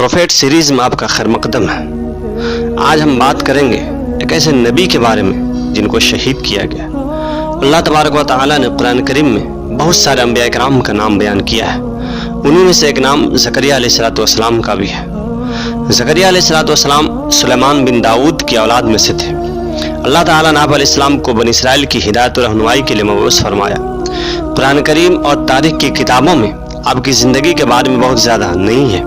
Prophet series میں آپ کا خیر مقدم ہے۔ آج ہم بات کریں گے ایک ایسے نبی کے بارے میں جن کو شہید کیا گیا۔ اللہ تبارک و تعالیٰ نے قرآن کریم میں بہت سارے انبیاء کرام کا نام بیان کیا ہے، انہیں میں سے ایک نام زکریا علیہ السلام کا بھی ہے۔ زکریا علیہ السلام سلیمان بن داؤد کی اولاد میں سے تھے۔ اللہ تعالیٰ نے آپ علیہ السلام کو بنی اسرائیل کی ہدایت و رہنمائی کے لیے مبعوث فرمایا۔ قرآن کریم اور تاریخ کی کتابوں میں آپ کی زندگی کے بارے میں بہت زیادہ نہیں ہے،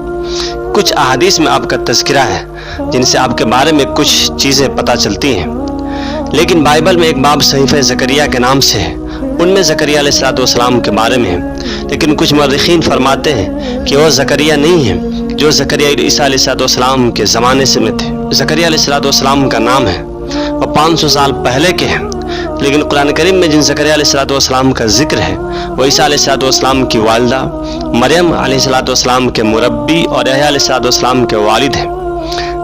کچھ احادیث میں آپ کا تذکرہ ہے جن سے آپ کے بارے میں کچھ چیزیں پتہ چلتی ہیں، لیکن بائبل میں ایک باب صحیفہ زکریا کے نام سے ہے، ان میں زکریا علیہ السلام کے بارے میں ہے، لیکن کچھ مورخین فرماتے ہیں کہ وہ زکریا نہیں ہے جو زکریا عیسیٰ علیہ السلام کے زمانے سے میں تھے۔ زکریا علیہ السلام کا نام ہے، وہ 500 سال پہلے کے ہیں، لیکن قرآن کریم میں جن زکریا علیہ السلام کا ذکر ہے وہ عیسیٰ علیہ السلام کی والدہ مریم علیہ السلام کے مربی اور یحییٰ علیہ السلام کے والد ہیں۔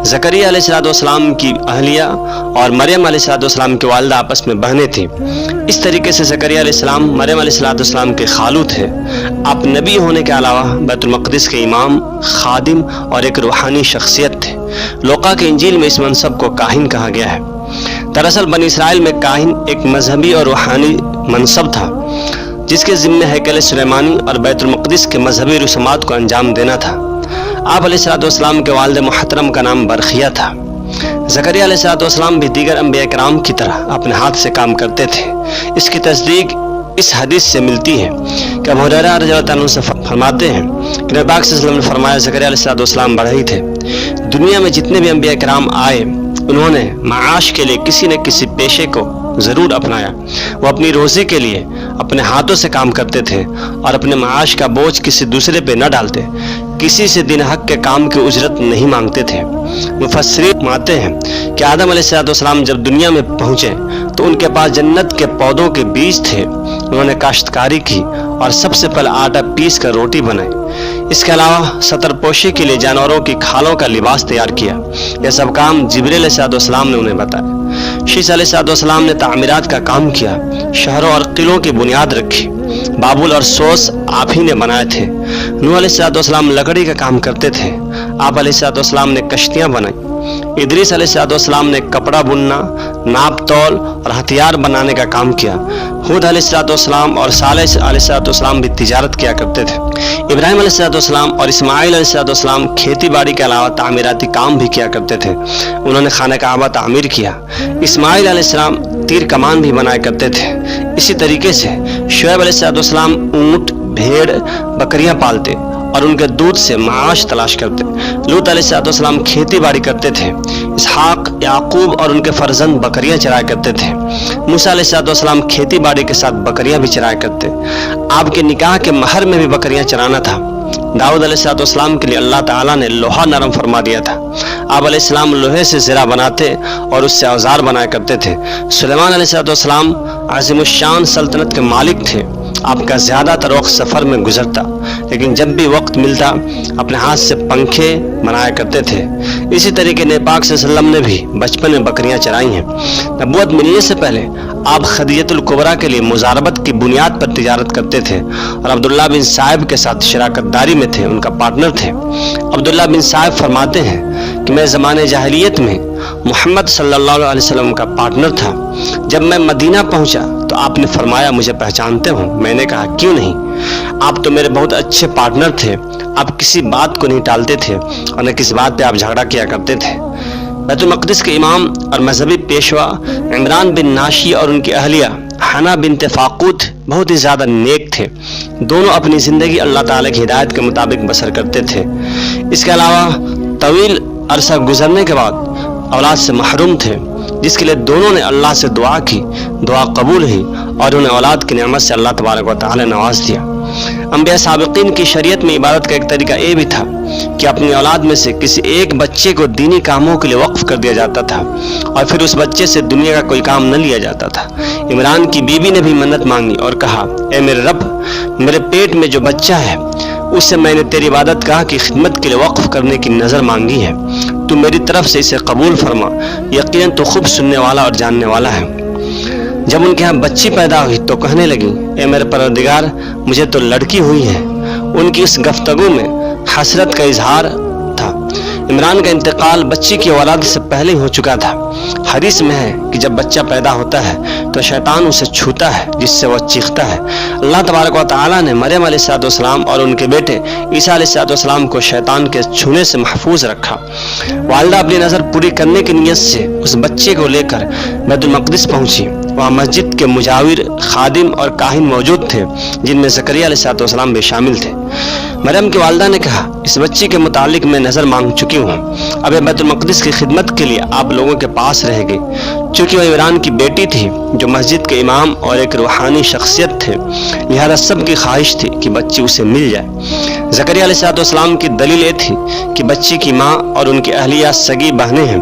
زکریا علیہ السلام کی اہلیہ اور مریم علیہ السلام کی والدہ آپس میں بہنیں تھیں۔ اس طریقے سے زکریا علیہ السلام مریم علیہ السلام کے خالو تھے۔ آپ نبی ہونے کے علاوہ بیت المقدس کے امام، خادم اور ایک روحانی شخصیت تھے۔ لوقا کے انجیل میں اس منصب کو کاہن کہا گیا ہے۔ دراصل بنی اسرائیل میں کاہن ایک مذہبی اور روحانی منصب تھا جس کے ذمہ ہیکل سلیمانی اور بیت المقدس کے مذہبی رسومات کو انجام دینا تھا۔ آپ علیہ السلام کے والد محترم کا نام برخیہ تھا۔ زکریا علیہ السلام بھی دیگر انبیاء کرام کی طرح اپنے ہاتھ سے کام کرتے تھے۔ اس کی تصدیق اس حدیث سے ملتی ہے کہ ابو ہریرہ رضی اللہ عنہ سے فرماتے ہیں کہ نبی پاک صلی اللہ علیہ وسلم نے فرمایا زکریا علیہ السلام بڑھئی تھے۔ دنیا میں جتنے بھی انبیاء کرام آئے انہوں نے معاش کے لیے کسی نہ کسی پیشے کو ضرور اپنایا۔ وہ اپنی روزی کے لیے اپنے ہاتھوں سے کام کرتے تھے اور اپنے معاش کا بوجھ کسی دوسرے پہ نہ ڈالتے، کسی سے دین حق کے کام کی اجرت نہیں مانگتے تھے۔ مفسرین فرماتے ہیں کہ آدم علیہ السلام جب دنیا میں پہنچے تو ان کے پاس جنت کے پودوں کے بیج تھے، انہوں نے کاشتکاری کی اور سب سے پہلے آٹا پیس کر روٹی بنائی۔ اس کے علاوہ ستر پوشی کے لیے جانوروں کی کھالوں کا لباس تیار کیا۔ یہ سب کام جبریل علیہ السلام نے انہیں بتایا۔ شیس علیہ السلام نے تعمیرات کا کام کیا، شہروں اور قلعوں کی بنیاد رکھی۔ بابل اور سوس آپ ہی نے بنائے تھے۔ نوح علیہ السلام لکڑی کا کام کرتے تھے، آپ علیہ السلام نے کشتیاں بنائیں۔ ادریس علیہ السلام نے کپڑا بننا، ناپ تول اور ہتھیار بنانے کا کام کیا۔ ہود علیہ السلام اور صالح علیہ السلام بھی تجارت کیا کرتے تھے۔ ابراہیم علیہ السلام اور اسماعیل علیہ السلام کھیتی باڑی کے علاوہ تعمیراتی کام بھی کیا کرتے تھے، انہوں نے خانہ کعبہ تعمیر کیا۔ اسماعیل علیہ السلام تیر کمان بھی بنایا کرتے تھے۔ اسی طریقے سے شعیب علیہ السلام اونٹ، بھیڑ، بکریاں پالتے اور ان کے دودھ سے معاش تلاش کرتے۔ لوط علیہ السلام کھیتی باڑی کرتے تھے۔ اسحاق، یعقوب اور ان کے فرزند بکریاں چرایا کرتے تھے۔ موسیٰ علیہ السلام کھیتی باڑی کے ساتھ بکریاں بھی چرایا کرتے۔ آپ کے نکاح کے مہر میں بھی بکریاں چرانا تھا۔ داؤد علیہ السلام کے لیے اللہ تعالیٰ نے لوہا نرم فرما دیا تھا۔ آپ علیہ السلام لوہے سے زرہ بناتے اور اس سے اوزار بنایا کرتے تھے۔ سلیمان علیہ السلام عظیم الشان سلطنت کے مالک تھے۔ آپ کا زیادہ تر وقت سفر میں گزرتا، لیکن جب بھی وقت ملتا اپنے ہاتھ سے پنکھے بنایا کرتے تھے۔ اسی طریقے نبی پاک صلی اللہ علیہ وسلم نے بھی بچپن میں بکریاں چرائی ہیں۔ نبوت ملنے سے پہلے آپ خدیجۃ الکبریٰ کے لیے مزاربت کی بنیاد پر تجارت کرتے تھے اور عبداللہ بن صائب کے ساتھ شراکت داری میں تھے، ان کا پارٹنر تھے۔ عبداللہ بن صائب فرماتے ہیں کہ میں زمانے جاہلیت میں محمد صلی اللہ علیہ وسلم کا پارٹنر تھا۔ جب میں مدینہ پہنچا تو آپ نے فرمایا مجھے پہچانتے ہو؟ میں نے کہا کیوں نہیں، آپ تو میرے بہت اچھے پارٹنر تھے، آپ کسی بات کو نہیں ٹالتے تھے اور نہ کسی بات پہ آپ جھگڑا کیا کرتے تھے۔ بیت المقدس کے امام اور مذہبی پیشوا عمران بن ناشی اور ان کی اہلیہ حنا بنت فاقوت بہت ہی زیادہ نیک تھے۔ دونوں اپنی زندگی اللہ تعالیٰ کی ہدایت کے مطابق بسر کرتے تھے۔ اس کے علاوہ طویل عرصہ گزرنے کے بعد اولاد سے محروم تھے، جس کے لیے دونوں نے اللہ سے دعا کی، دعا قبول ہوئی اور انہیں اولاد کی نعمت سے اللہ تبارک و تعالی نے نواز دیا۔ انبیاء سابقین کی شریعت میں عبادت کا ایک طریقہ یہ بھی تھا کہ اپنی اولاد میں سے کسی ایک بچے کو دینی کاموں کے لیے وقف کر دیا جاتا تھا اور پھر اس بچے سے دنیا کا کوئی کام نہ لیا جاتا تھا۔ عمران کی بیوی نے بھی منت مانگی اور کہا، اے میرے رب، میرے پیٹ میں جو بچہ ہے اس سے میں نے تیری عبادت گاہ کی خدمت کے لیے وقف کرنے کی نظر مانگی ہے، تو میری طرف سے اسے قبول فرما، یقیناً تو خوب سننے والا اور جاننے والا ہے۔ جب ان کے ہاں بچی پیدا ہوئی تو کہنے لگی، اے میرے پروردگار، مجھے تو لڑکی ہوئی ہے۔ ان کی اس گفتگو میں حسرت کا اظہار تھا۔ عمران کا انتقال بچی کی ولادت سے پہلے ہی ہو چکا تھا۔ حدیث میں ہے کہ جب بچہ پیدا ہوتا ہے تو شیطان اسے چھوتا ہے جس سے وہ چیختا ہے۔ اللہ تبارک و تعالیٰ نے مریم علیہ السلام اور ان کے بیٹے عیسیٰ علیہ السلام کو شیطان کے چھونے سے محفوظ رکھا۔ والدہ اپنی نظر پوری کرنے کی نیت سے اس بچے کو لے کر بیت المقدس پہنچی۔ وہاں مسجد کے مجاور، خادم اور کاہن موجود تھے، جن میں زکریا علیہ السلام بھی شامل تھے۔ مریم کی والدہ نے کہا، اس بچی کے متعلق میں نظر مانگ چکی ہوں، اب بیت المقدس کی خدمت کے لیے آپ لوگوں کے پاس رہے گی۔ چونکہ وہ عمران کی بیٹی تھی جو مسجد کے امام اور ایک روحانی شخصیت تھے، لہذا سب کی خواہش تھی کہ بچی اسے مل جائے۔ زکریا علیہ السلام کی دلیل یہ تھی کہ بچی کی ماں اور ان کی اہلیہ سگی بہنیں ہیں،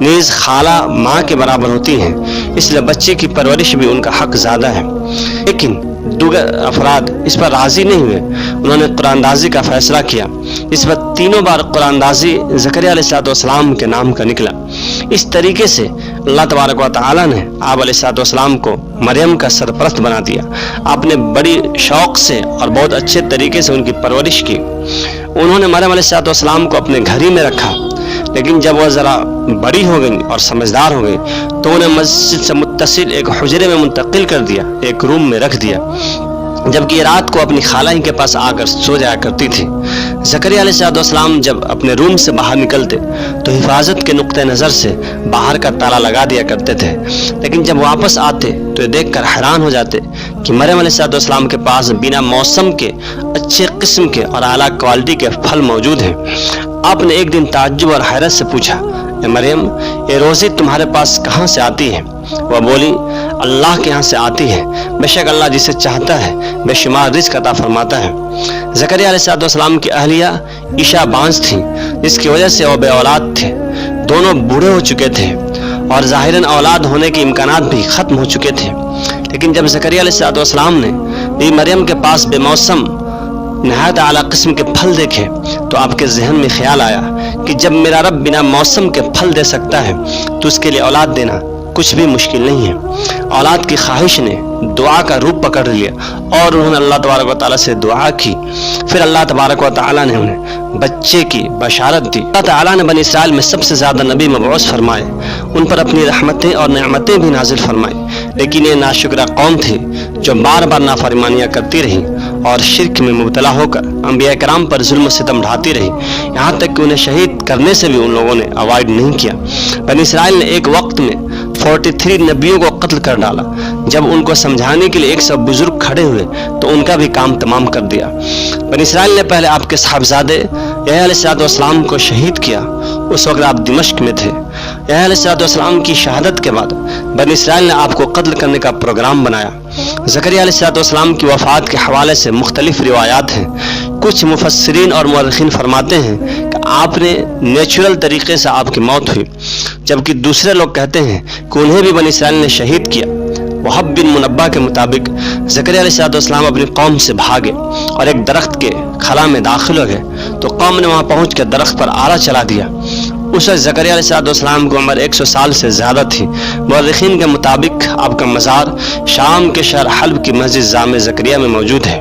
نیز خالہ ماں کے برابر ہوتی ہیں، اس لیے بچے کی پرورش بھی ان کا حق زیادہ ہے۔ لیکن دیگر افراد اس پر راضی نہیں ہوئے، انہوں نے قرآن دازی کا فیصلہ کیا۔ اس پر تینوں بار قرآن دازی زکریا علیہ السلام کے نام کا نکلا۔ اس طریقے سے اللہ تبارک و تعالیٰ نے آپ علیہ السلام کو مریم کا سرپرست بنا دیا۔ آپ نے بڑی شوق سے اور بہت اچھے طریقے سے ان کی پرورش کی۔ انہوں نے مریم علیہ السلام کو اپنے گھر ہی میں رکھا، لیکن جب وہ ذرا بڑی ہو گئی اور سمجھدار ہو گئی تو انہیں مسجد سے متصل ایک حجرے میں منتقل کر دیا، ایک روم میں رکھ دیا، جبکہ یہ رات کو اپنی خالہ ہی کے پاس آ کر سو جایا کرتی تھی۔ زکریا علیہ السلام جب اپنے روم سے باہر نکلتے تو حفاظت کے نقطہ نظر سے باہر کا تالا لگا دیا کرتے تھے، لیکن جب واپس آتے تو یہ دیکھ کر حیران ہو جاتے کہ مریم علیہ السلام کے پاس بنا موسم کے اچھے قسم کے اور اعلیٰ کوالٹی کے پھل موجود ہیں۔ آپ نے ایک دن تعجب اور حیرت سے پوچھا، اے مریم، یہ روزی تمہارے پاس کہاں سے آتی ہے؟ وہ بولی، اللہ کے یہاں سے آتی ہے، بے شک اللہ جسے چاہتا ہے بے شمار رزق عطا فرماتا ہے۔ زکریا علیہ السلام کی اہلیہ عائشہ بانجھ تھی، جس کی وجہ سے وہ بے اولاد تھے۔ دونوں بوڑھے ہو چکے تھے اور ظاہراً اولاد ہونے کے امکانات بھی ختم ہو چکے تھے، لیکن جب زکریا علیہ السلام نے بی مریم کے پاس بے موسم نہایت اعلیٰ قسم کے پھل دیکھے تو آپ کے ذہن میں خیال آیا کہ جب میرا رب بنا موسم کے پھل دے سکتا ہے تو اس کے لیے اولاد دینا کچھ بھی مشکل نہیں ہے۔ اولاد کی خواہش نے دعا کا روپ پکڑ لیا اور انہوں نے اللہ تبارک و تعالیٰ سے دعا کی۔ پھر اللہ تبارک و تعالیٰ نے انہیں بچے کی بشارت دی۔ اللہ تعالیٰ نے بنی اسرائیل میں سب سے زیادہ نبی مبعوث فرمائے، ان پر اپنی رحمتیں اور نعمتیں بھی نازل فرمائی، لیکن یہ ناشکرہ قوم تھی جو بار بار نافرمانیاں کرتی رہی اور شرک میں مبتلا ہو کر انبیاء کرام پر ظلم و ستم ڈھاتی رہی، یہاں تک کہ انہیں شہید کرنے سے بھی ان لوگوں نے اوائڈ نہیں کیا۔ بنی اسرائیل نے ایک وقت میں 43 نبیوں کو قتل کر ڈالا۔ جب ان کو سمجھانے کے لیے 100 بزرگ کھڑے ہوئے تو ان کا بھی کام تمام کر دیا۔ بنی اسرائیل نے پہلے آپ کے صاحبزادے یحییٰ علیہ السلام کو شہید کیا، اس وقت آپ دمشق میں تھے۔ یحییٰ علیہ السلام کی شہادت کے بعد بنی اسرائیل نے آپ کو قتل کرنے کا پروگرام بنایا۔ زکریا علیہ السلام کی وفات کے حوالے سے مختلف روایات ہیں۔ کچھ مفسرین اور مورخین فرماتے ہیں کہ آپ نے نیچرل طریقے سے آپ کی موت ہوئی، جبکہ دوسرے لوگ کہتے ہیں کہ انہیں بھی بنی اسرائیل نے شہید کیا۔ وہب بن منبہ کے مطابق زکریا علیہ السلام اپنی قوم سے بھاگے اور ایک درخت کے خلا میں داخل ہو گئے تو قوم نے وہاں پہنچ کر درخت پر آرا چلا دیا۔ اس وقت زکریا علیہ السلام کی عمر 100 سال سے زیادہ تھی۔ مورخین کے مطابق آپ کا مزار شام کے شہر حلب کی مسجد جامع زکریا میں موجود ہے۔